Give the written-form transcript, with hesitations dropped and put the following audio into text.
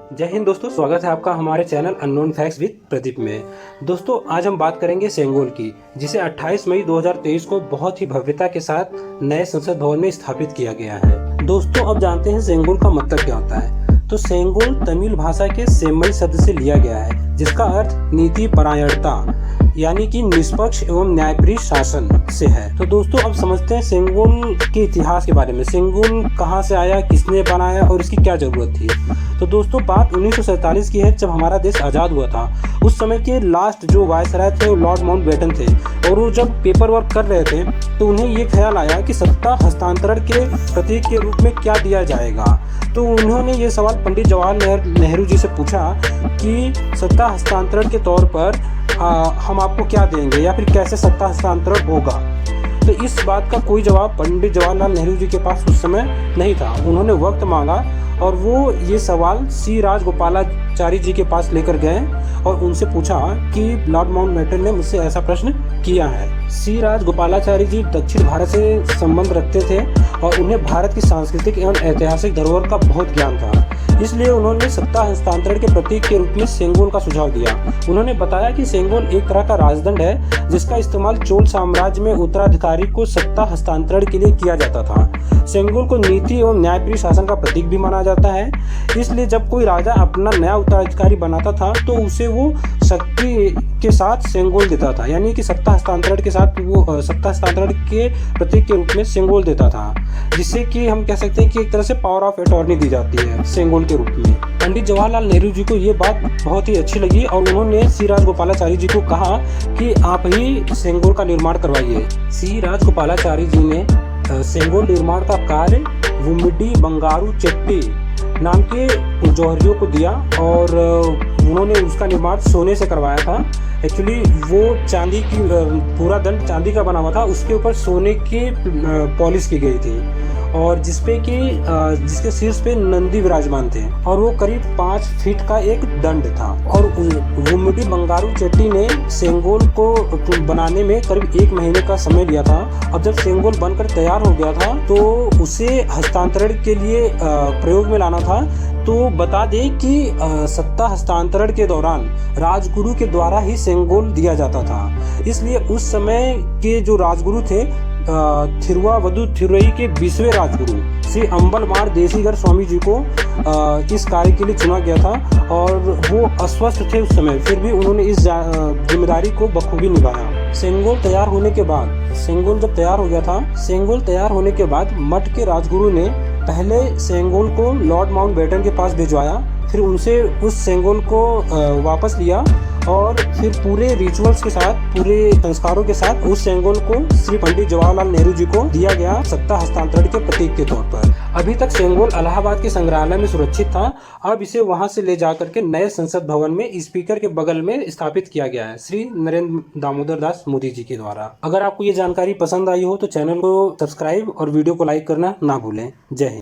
जय हिंद दोस्तों, स्वागत है आपका हमारे channel unknown facts with Pradeep में। दोस्तों आज हम बात करेंगे सेंगोल की, जिसे 28 मई 2023 को बहुत ही भव्यता के साथ नए संसद भवन में स्थापित किया गया है। दोस्तों अब जानते हैं सेंगोल का मतलब क्या होता है। तो सेंगोल तमिल भाषा के सेम्मई शब्द से लिया गया है, जिसका अर्थ नीति परायणता यानी कि निष्पक्ष एवं न्यायप्रिय शासन से है। तो दोस्तों अब समझते हैं सेंगोल के इतिहास के बारे में। सेंगोल कहाँ से आया, किसने बनाया और इसकी क्या जरूरत थी। तो दोस्तों बात 1947 की है, जब हमारा देश आज़ाद हुआ था। उस समय के लास्ट जो वायसराय थे वो लॉर्ड माउंटबेटन थे, और वो जब पेपर वर्क कर रहे थे तो उन्हें ये ख्याल आया कि सत्ता हस्तांतरण के प्रतीक के रूप में क्या दिया जाएगा। तो उन्होंने ये सवाल पंडित जवाहरलाल नेहरू जी से पूछा कि सत्ता हस्तांतरण के तौर पर हम आपको क्या देंगे, या फिर कैसे सत्ता हस्तांतरण होगा। तो इस बात का कोई जवाब पंडित जवाहरलाल नेहरू जी के पास उस समय नहीं था। उन्होंने वक्त मांगा और वो ये सवाल सी राजगोपालाचारी जी के पास लेकर गए और उनसे पूछा कि लॉर्ड माउंटबेटन ने मुझसे ऐसा प्रश्न किया है। सी राजगोपालाचारी जी दक्षिण भारत से संबंध रखते थे और उन्हें भारत की सांस्कृतिक एवं ऐतिहासिक धरोहर का बहुत ज्ञान था। इसलिए उन्होंने सत्ता हस्तांतरण के प्रतीक के रूप में सेंगोल का सुझाव दिया। उन्होंने बताया कि सेंगोल एक तरह का राजदंड है, जिसका इस्तेमाल चोल साम्राज्य में उत्तराधिकारी को सत्ता हस्तांतरण के लिए किया जाता था। सेंगोल को नीति एवं न्यायप्रिय शासन का प्रतीक भी माना जाता है। इसलिए जब कोई राजा अपना नया उत्तराधिकारी बनाता था तो उसे वो शक्ति के साथ सेंगोल देता था, यानी कि सत्ता हस्तांतरण के साथ वो सत्ता हस्तांतरण के प्रतीक के रूप में सेंगोल देता था, जिससे कि हम कह सकते हैं कि एक तरह से पावर ऑफ अटॉर्नी दी जाती है सेंगोल के रूप में। पंडित जवाहरलाल नेहरू जी को ये बात बहुत ही अच्छी लगी और उन्होंने सी राजगोपालाचारी जी को कहा कि आप ही सेंगोल का निर्माण करवाइए। सी राजगोपालाचारी जी ने सेंगोल निर्माण का कार्य वुम्मिडी बंगारू चेट्टी नाम के जौहरियों को दिया और उन्होंने उसका निर्माण सोने से करवाया था। एक्चुअली वो चांदी की पूरा दंड चांदी का बना हुआ था, उसके ऊपर सोने की पॉलिश की गई थी और जिसके शीर्ष पे नंदी विराजमान थे और वो करीब 5 फीट का एक दंड था। और वुम्मिडी बंगारू चेट्टी ने सेंगोल को बनाने में करीब 1 महीने का समय लिया था। अब जब सेंगोल बनकर तैयार हो गया था तो उसे हस्तांतरण के लिए प्रयोग में लाना था। तो बता दें कि सत्ता हस्तांतरण के दौरान राजगुरु के द्वारा ही सेंगोल दिया जाता था। इसलिए उस समय के जो राजगुरु थे थिरुवावदु थिरुई के 20वें राजगुरु श्री अंबलमार देसीगर स्वामी जी को इस कार्य के लिए चुना गया था और वो अस्वस्थ थे उस समय, फिर भी उन्होंने इस जिम्मेदारी को बखूबी निभाया। सेंगोल तैयार होने के बाद सेंगोल जब तैयार हो गया था, सेंगोल तैयार होने के बाद मठ के राजगुरु ने पहले सेंगोल को लॉर्ड माउंटबेटन के पास भिजवाया, फिर उनसे उस सेंगोल को वापस लिया और फिर पूरे रिचुअल्स के साथ, पूरे संस्कारों के साथ उस सेंगोल को श्री पंडित जवाहरलाल नेहरू जी को दिया गया सत्ता हस्तांतरण के प्रतीक के तौर पर। अभी तक सेंगोल इलाहाबाद के संग्रहालय में सुरक्षित था। अब इसे वहां से ले जाकर के नए संसद भवन में स्पीकर के बगल में स्थापित किया गया है श्री नरेंद्र दामोदर दास मोदी जी के द्वारा। अगर आपको ये जानकारी पसंद आई हो तो चैनल को सब्सक्राइब और वीडियो को लाइक करना ना भूलें। जय हिंद।